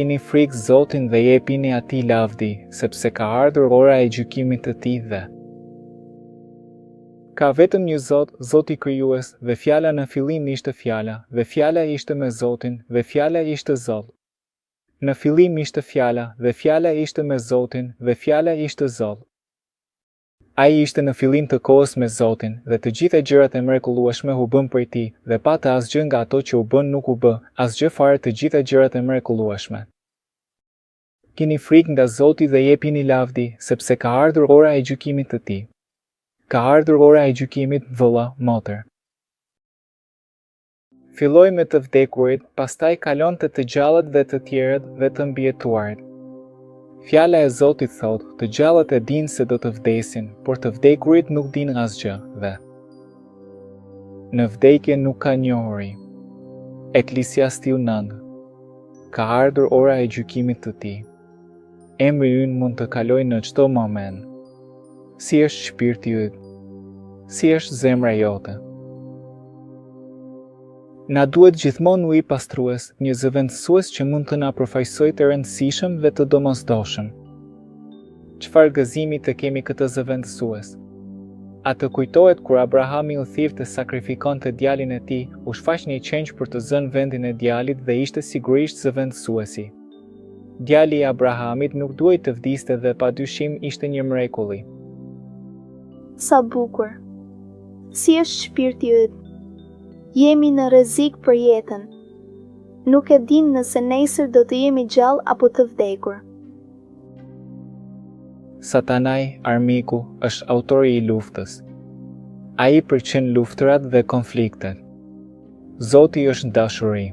Keni frikë Zotin dhe jepini atij lavdi, sepse ka ardhur ora e gjykimit të tij dhe ka vetëm një Zot, Zoti krijues, dhe fjala në fillim ishte fjala, dhe fjala ishte me Zotin, dhe fjala ishte Zot. Në fillim ishte fjala, dhe fjala ishte me Zotin, dhe fjala ishte Zot. Ai ishte në fillim të kohës me Zotin, dhe të gjitha gjërat e mrekullueshme u bën prej tij, dhe pa të asgjë nga ato që u bën nuk u bë, asgjë fare të gjitha gjërat e mrekullueshme. Keni frikë nga Zoti dhe jepini lavdi, sepse ka ardhur ora e gjykimit të tij. Ka ardhur ora e gjykimit, vëlla, motër. Filloi me të vdekurit, pastaj kalon te të gjallët dhe të tjerët dhe të mbijetuarit. Fjala e Zotit thot, të gjallët e dinë se do të vdesin, por të vdekurit nuk dinë asgjë, dhe në vdekje nuk ka njohuri. Eklesiastiu 9. Ka ardhur ora e gjykimit të tij. Emri ynë mund të kalojë në çdo moment. Si është shpirti yt? Si është zemra jote? Na duhet gjithmonë ujë pastrues, një zëvendësues që mund të na përfaqësojë të rëndësishëm dhe të domosdoshëm. Çfarë gëzimi të kemi këtë zëvendësues? A të kujtohet kur Abrahami u thirrë të sakrifikonte djalin e tij, u shfaq një qenç për të zënë vendin e djalit dhe ishte sigurisht zëvendësuesi. Djali i Abrahamit nuk duhej të vdiste dhe padyshim ishte një mrekulli. Sa bukur. Si është shpirti yt? Jemi në rrezik për jetën. Nuk e dim nëse nesër do të jemi gjallë apo të vdekur. Satanai, armiku, është autori i luftës. Ai përqen luftrat dhe konfliktet. Zoti është dashuri.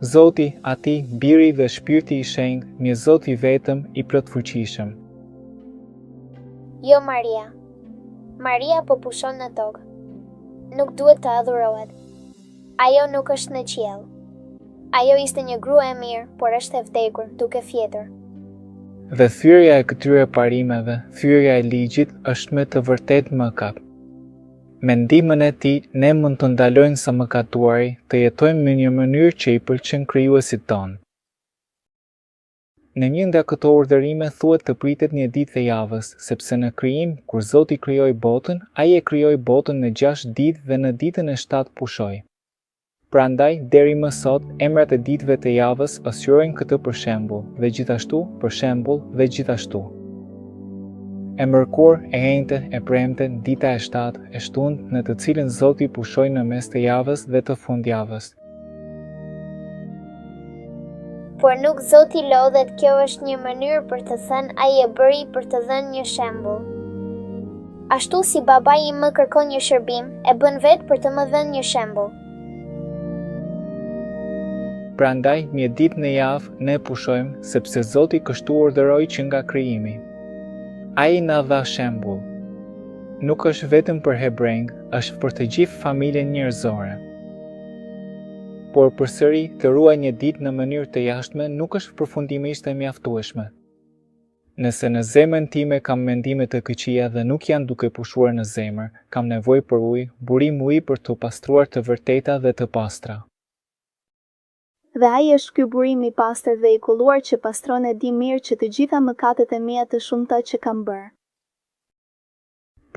Zoti, Ati, Biri dhe Shpirti i Shenjtë, një Zot i vetëm, i plotfuqishëm. Jo Maria. Maria po pushon në tokë. Nuk duhet të adhurohet. Ajo nuk është në qiell. Ajo ishte një grua e mirë, por është e vdekur, duke fjetur. Dhe thyrja e këtyre parimeve, thyrja e ligjit, është me të vërtet mëkat. Me ndihmën e tij, ne mund të ndalojmë sa mëkatuari të jetojmë në një mënyrë që i pëlqen krijuesit tonë. Në një nga këto urdhërime thuhet të pritet një ditë e javës, sepse në krijim, kur Zoti krijoi botën, ai e krijoi botën në 6 ditë dhe në ditën e 7 pushoi. Prandaj, deri më sot, emrat e ditëve të javës asyrojnë këtë për shembull, dhe gjithashtu, për shembull, dhe gjithashtu. E mërkur, e enjte, e premte, dita e 7, e shtundë, në të cilën Zoti pushoi në mes të javës dhe të fundjavës. Por nuk Zoti lodhet, kjo është një mënyrë për të thënë ai e bëri për të dhënë një shembull. Ashtu si babai im më kërkon një shërbim, e bën vetë për të më dhënë një shembull. Prandaj, një ditë në javë, ne pushojmë, sepse Zoti kështu urdhëroi që nga krijimi. Ai na dha shembull. Nuk është vetëm për hebrejnë, është për të gjithë familjen njerëzore. Por përsëri, të ruaj një ditë në mënyrë të jashtme nuk është përfundimisht e mjaftueshme. Nëse në zemrën time kam mendime të këqija dhe nuk janë duke pushuar në zemër, kam nevojë për ujë, burim ujë për të pastruar të vërteta dhe të pastra. Dhe ai është ky burim i pastër dhe i kulluar që pastron e di mirë që të gjitha mëkatet e mia të shumta që kam bërë.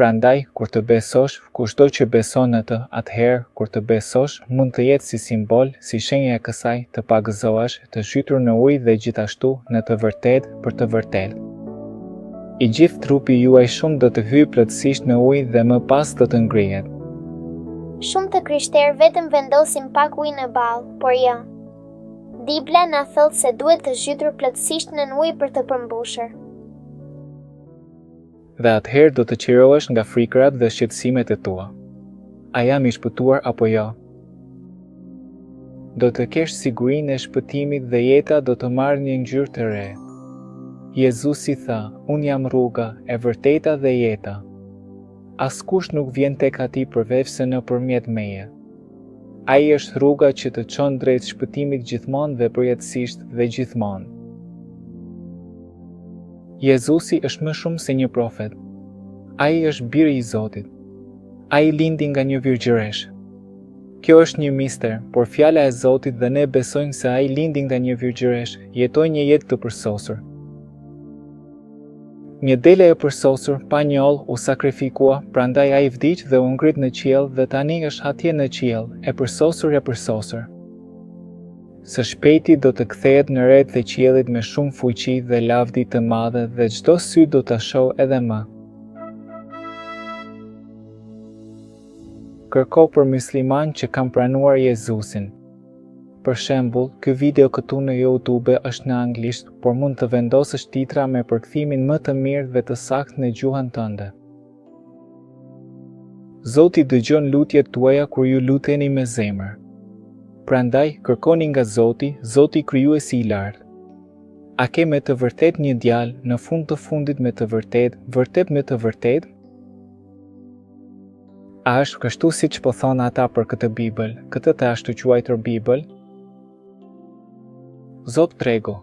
Prandaj, kur të besosh, kushdo që beson në të, atëherë, kur të besosh, mund të jetë si simbol, si shenjë e kësaj, të pagëzohesh, të zhytur në ujë dhe gjithashtu në të vërtetë për të vërtetë. I gjithë trupi juaj shumë do të hyjë plotësisht në ujë dhe më pas do të ngrihet. Shumë të krishterë vetëm vendosin pak ujë në ballë, por jo. Bibla na thotë se duhet të zhytur plotësisht në ujë për të përmbushur. Dhe atëherë do të qirohesh nga frikërat dhe shqetësimet e tua. A jam i shpëtuar apo jo? Do të kesh sigurinë e shpëtimit dhe jeta do të marrë një ngjyrë të re. Jezusi tha, unë jam rruga, e vërteta dhe jeta. Askush nuk vjen tek Ati përveç se nëpërmjet meje. Ai është rruga që të çon drejt shpëtimit gjithmonë dhe përjetësisht dhe gjithmonë. Jezusi është më shumë se një profet. Ai është biri i Zotit. Ai lindi nga një virgjëresh. Kjo është një mister, por fjala e Zotit dhe ne besojmë se ai lindi nga një virgjëresh, jetoi një jetë të përsosur. Një dele e përsosur, pa njoll, u sakrifikua, prandaj ai vdiq dhe u ngrit në qiell dhe tani është atje në qiell, e përsosur e përsosur. Së shpejti do të kthehet në rreth e qiellit me shumë fuqi dhe lavdi të madhe dhe çdo sy do ta shohë edhe më. Kërko për musliman që kam pranuar Jezusin. Për shembull, ky video këtu në YouTube është në anglisht, por mund të vendosësh titra me përkthimin më të mirë dhe të saktë në gjuhën tënde. Zoti dëgjon lutjet tuaja kur ju luteni me zemër. Prandaj, kërkoni nga Zoti, Zoti krijuesi i lartë. A ke me të vërtet një djalë, në fund të fundit me të vërtet me të vërtet? A është kështu siç po thonë ata për këtë Bibël, këtë të ashtu quajtur Bibël? Zot trego.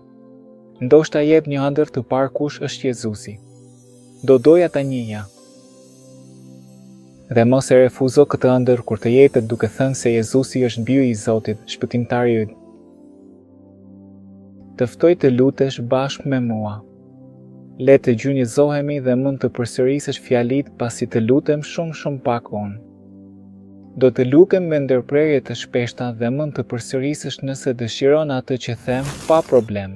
Ndoshta jep një ëndër të parë kush është Jezusi. Do doja ta njihja. Dhe mos e refuzo këtë ëndër kur të jepet duke thënë se Jezusi është biu i Zotit, shpëtimtari yt. Të ftoj të lutesh bashkë me mua. Le të gjunjëzohemi dhe mund të përsërisësh fjalit pasi të lutem shumë pak unë. Do të lutem me ndërprerje të shpeshta dhe mund të përsërisësh nëse dëshiron atë që them pa problem.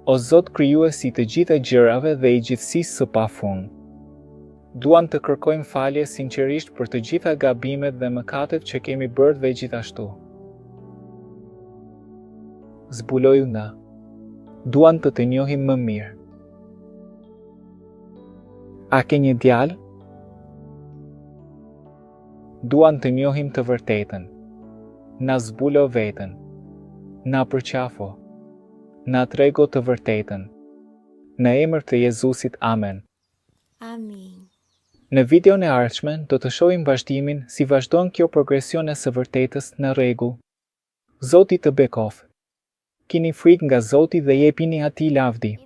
O Zot krijuesi të gjitha gjërave dhe i gjithësisë së pafund. Duam të kërkojmë falje sinqerisht për të gjitha gabimet dhe mëkatet që kemi bërë dhe gjithashtu. Zbuloju na. Duam të njohim më mirë. A ke një djalë? Duam të njohim të vërtetën. Na zbulo veten. Na përqafo. Na trego të vërtetën. Në emër të Jezusit, amen. Amin. Në videon e ardhshme do të shohim vazhdimin si vazhdon kjo progresione së vërtetës në rregull. Zoti të bekoftë. Kini frikë nga Zoti dhe jepini atij lavdi.